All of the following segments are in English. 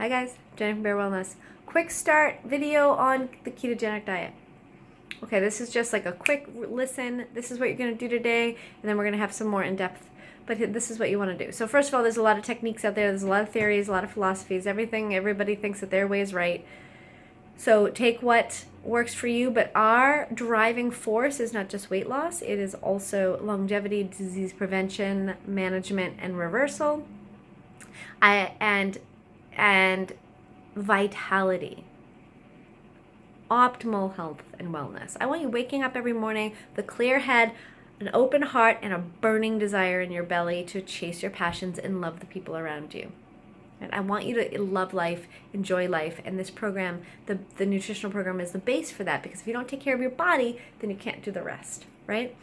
Hi guys, Jenny from Bear Wellness. Quick start video on the ketogenic diet. Okay, this is just like a quick listen. This is what you're going to do today, and then we're going to have some more in depth. But this is what you want to do. So first of all, there's a lot of techniques out there. There's a lot of theories, a lot of philosophies, everything. Everybody thinks that their way is right. So take what works for you, but our driving force is not just weight loss. It is also longevity, disease prevention, management, and reversal. And vitality, optimal health and wellness. I want you waking up every morning with a clear head, an open heart, and a burning desire in your belly to chase your passions and love the people around you. And I want you to love life, enjoy life, and this program, the nutritional program, is the base for that, because if you don't take care of your body, then you can't do the rest, right?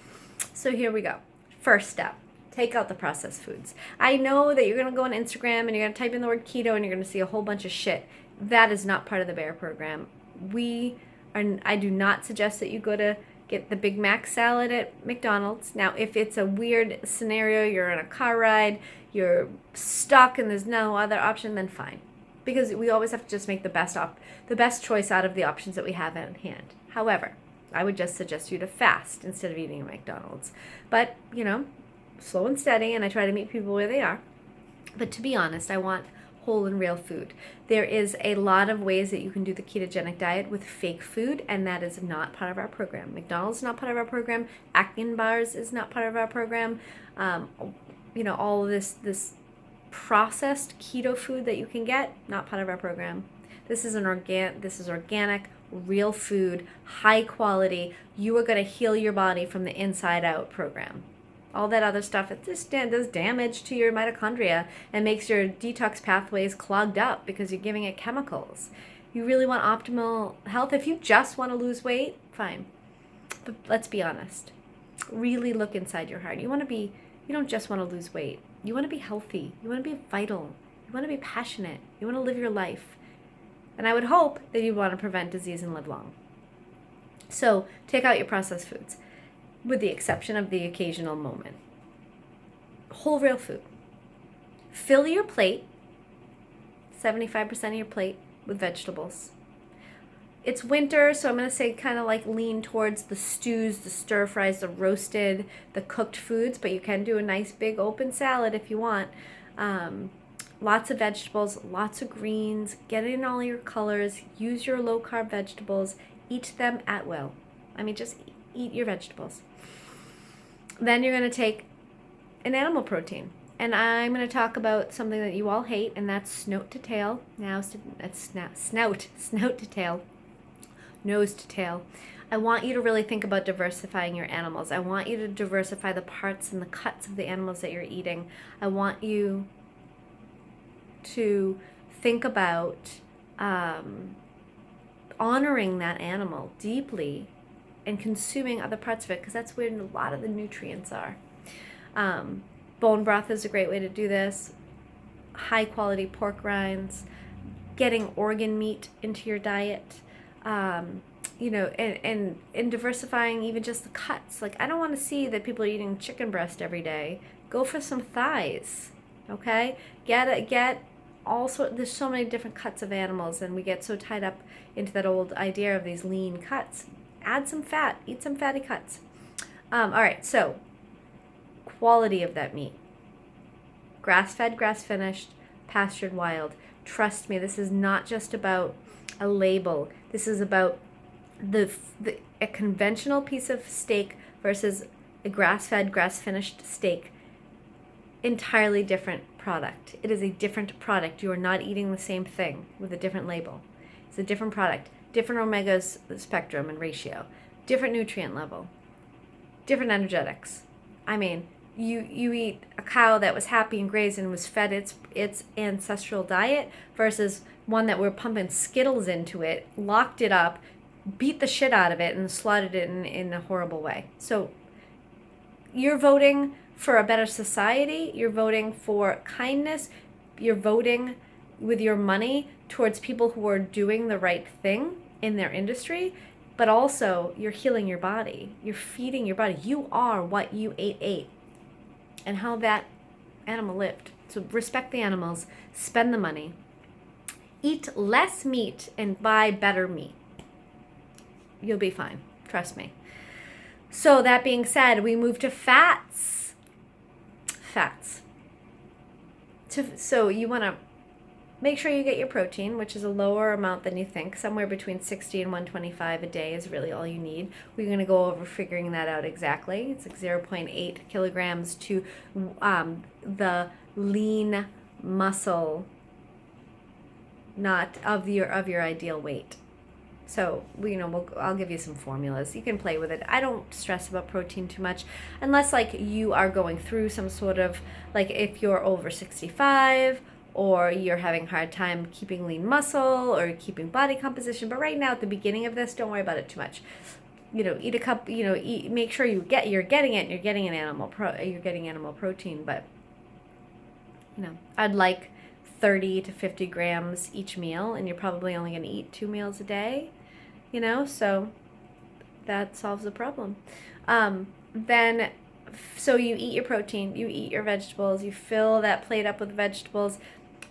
So here we go. First step. Take out the processed foods. I know that you're going to go on Instagram and you're going to type in the word keto and you're going to see a whole bunch of shit. That is not part of the Bear program. I do not suggest that you go to get the Big Mac salad at McDonald's. Now, if it's a weird scenario, you're on a car ride, you're stuck and there's no other option, then fine. Because we always have to just make the best choice out of the options that we have at hand. However, I would just suggest you to fast instead of eating at McDonald's. But, slow and steady, and I try to meet people where they are. But to be honest, I want whole and real food. There is a lot of ways that you can do the ketogenic diet with fake food, and that is not part of our program. McDonald's is not part of our program. Atkins bars is not part of our program. All of this processed keto food that you can get, not part of our program. This is organic, real food, high quality. You are going to heal your body from the inside out program. All that other stuff, it just does damage to your mitochondria and makes your detox pathways clogged up because you're giving it chemicals. You really want optimal health. If you just want to lose weight, fine. But let's be honest. Really look inside your heart. You don't just want to lose weight. You want to be healthy. You want to be vital. You want to be passionate. You want to live your life. And I would hope that you want to prevent disease and live long. So take out your processed foods, with the exception of the occasional moment. Whole real food. Fill your plate, 75% of your plate, with vegetables. It's winter, so I'm going to say kind of like lean towards the stews, the stir fries, the roasted, the cooked foods, but you can do a nice big open salad if you want. Lots of vegetables, lots of greens, get in all your colors, use your low carb vegetables, eat them at will. Just eat your vegetables. Then you're going to take an animal protein. And I'm going to talk about something that you all hate, and that's snout to tail. Snout to tail. Nose to tail. I want you to really think about diversifying your animals. I want you to diversify the parts and the cuts of the animals that you're eating. I want you to think about honoring that animal deeply and consuming other parts of it, because that's where a lot of the nutrients are. Bone broth is a great way to do this. High quality pork rinds, getting organ meat into your diet, and diversifying even just the cuts. Like, I don't want to see that people are eating chicken breast every day. Go for some thighs, okay? Get also, there's so many different cuts of animals, and we get so tied up into that old idea of these lean cuts. Add some fat, eat some fatty cuts. All right, so quality of that meat. Grass-fed, grass-finished, pastured wild. Trust me, this is not just about a label. This is about a conventional piece of steak versus a grass-fed, grass-finished steak. Entirely different product. It is a different product. You are not eating the same thing with a different label. It's a different product. Different omegas spectrum and ratio, different nutrient level, different energetics. You eat a cow that was happy and grazed and was fed its ancestral diet versus one that we're pumping Skittles into it, locked it up, beat the shit out of it, and slaughtered it in a horrible way. So you're voting for a better society. You're voting for kindness. You're voting with your money towards people who are doing the right thing in their industry, but also you're healing your body. You're feeding your body. You are what you ate and how that animal lived. So respect the animals, spend the money, Eat less meat and buy better meat. You'll be fine. Trust me. So that being said, we move to fats. Fats. So you want to make sure you get your protein, which is a lower amount than you think. Somewhere between 60 and 125 a day is really all you need. We're going to go over figuring that out exactly. It's like 0.8 kilograms to the lean muscle, not of your ideal weight. So I'll give you some formulas. You can play with it. I don't stress about protein too much, unless like you are going through some sort of, like if you're over 65 or you're having a hard time keeping lean muscle or keeping body composition. But right now at the beginning of this, don't worry about it too much. Eat a cup. Make sure you're getting it. And you're getting animal protein, but I'd like 30 to 50 grams each meal, and you're probably only going to eat 2 meals a day. So that solves the problem. So you eat your protein, you eat your vegetables, you fill that plate up with vegetables,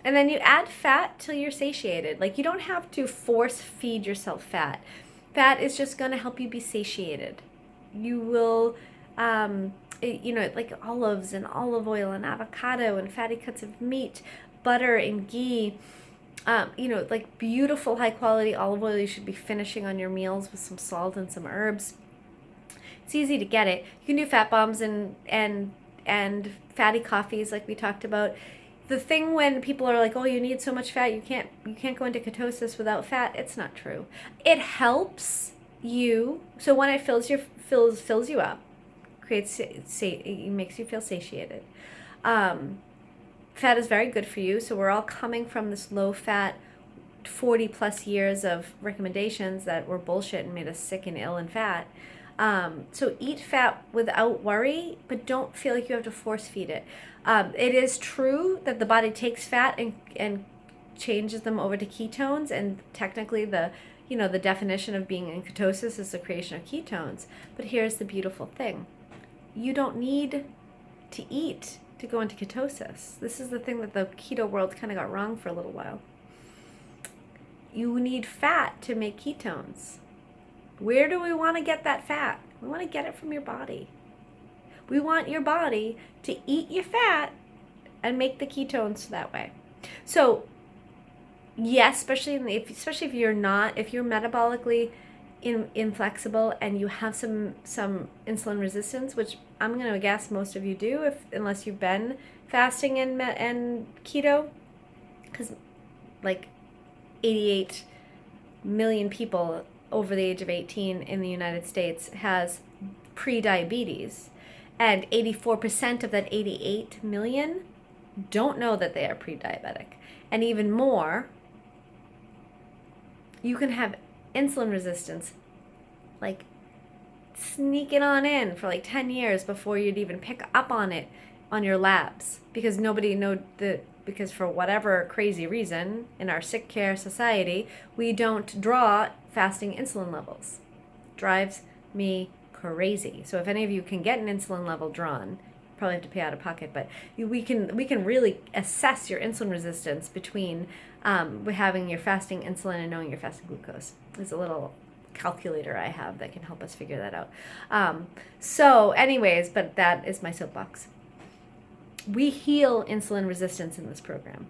and then you add fat till you're satiated. Like, you don't have to force feed yourself fat. Fat is just going to help you be satiated. You will, like olives and olive oil and avocado and fatty cuts of meat, butter and ghee, like beautiful high quality olive oil you should be finishing on your meals with some salt and some herbs. It's easy to get it. You can do fat bombs and fatty coffees like we talked about. The thing when people are like, oh, you need so much fat, you can't go into ketosis without fat, it's not true. It helps you. So when it fills you up, it makes you feel satiated. Fat is very good for you. So we're all coming from this low fat 40 plus years of recommendations that were bullshit and made us sick and ill and fat. So eat fat without worry, but don't feel like you have to force feed it. It is true that the body takes fat and changes them over to ketones, and technically the definition of being in ketosis is the creation of ketones. But here's the beautiful thing. You don't need to eat to go into ketosis. This is the thing that the keto world kind of got wrong for a little while. You need fat to make ketones. Where do we want to get that fat? We want to get it from your body. We want your body to eat your fat and make the ketones that way. So yes, especially if you're metabolically inflexible and you have some insulin resistance, which I'm going to guess most of you do, unless you've been fasting and keto, because like 88 million people over the age of 18 in the United States has pre-diabetes, and 84% of that 88 million don't know that they are pre-diabetic. And even more, you can have insulin resistance like sneaking on in for like 10 years before you'd even pick up on it on your labs, because because for whatever crazy reason in our sick care society, we don't draw fasting insulin levels. Drives me crazy. So if any of you can get an insulin level drawn, probably have to pay out of pocket, but we can really assess your insulin resistance between having your fasting insulin and knowing your fasting glucose. There's a little calculator I have that can help us figure that out. So anyways, but that is my soapbox. We heal insulin resistance in this program.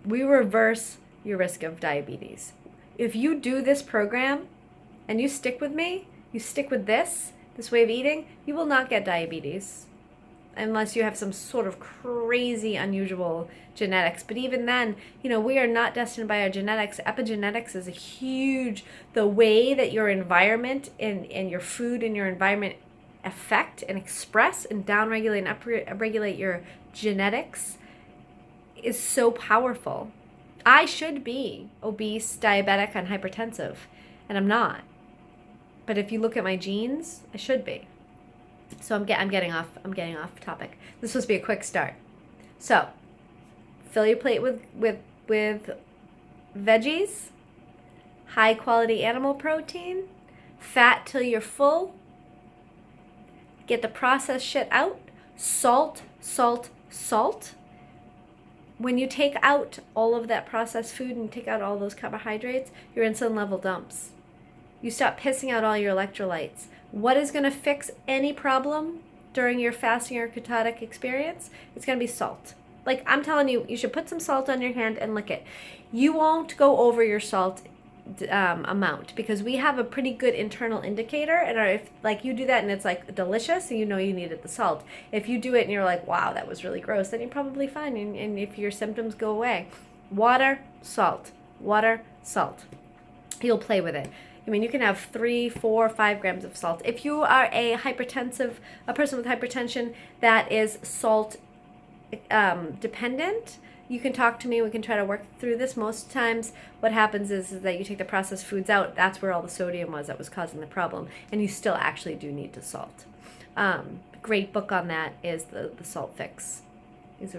We reverse your risk of diabetes. If you do this program and you stick with me, you stick with this way of eating, you will not get diabetes unless you have some sort of crazy, unusual genetics. But even then, we are not destined by our genetics. Epigenetics is the way that your environment and your food and your environment affect and express and downregulate and upregulate your genetics is so powerful. I should be obese, diabetic, and hypertensive, and I'm not. But if you look at my genes, I should be. So I'm getting off topic. This is supposed to be a quick start. So fill your plate with veggies, high quality animal protein, fat till you're full. Get the processed shit out. Salt, salt, salt. when you take out all of that processed food and take out all those carbohydrates, your insulin level dumps. You stop pissing out all your electrolytes. What is going to fix any problem during your fasting or ketotic experience? It's going to be salt. Like, I'm telling you, you should put some salt on your hand and lick it. You won't go over your salt amount, because we have a pretty good internal indicator, and if like you do that and it's like delicious, you know you needed the salt. If you do it and you're like, wow, that was really gross, then you're probably fine, and if your symptoms go away. Water, salt, you'll play with it. I mean, you can have 3, 4, 5 grams of salt. If you are a person with hypertension that is salt dependent, you can talk to me. We can try to work through this. Most times what happens is that you take the processed foods out. That's where all the sodium was that was causing the problem. And you still actually do need to salt. Great book on that is the Salt Fix, if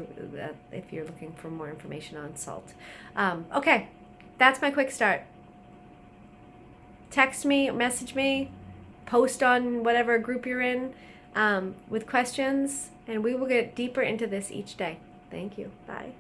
you're looking for more information on salt. Okay, that's my quick start. Text me, message me, post on whatever group you're in with questions, and we will get deeper into this each day. Thank you. Bye.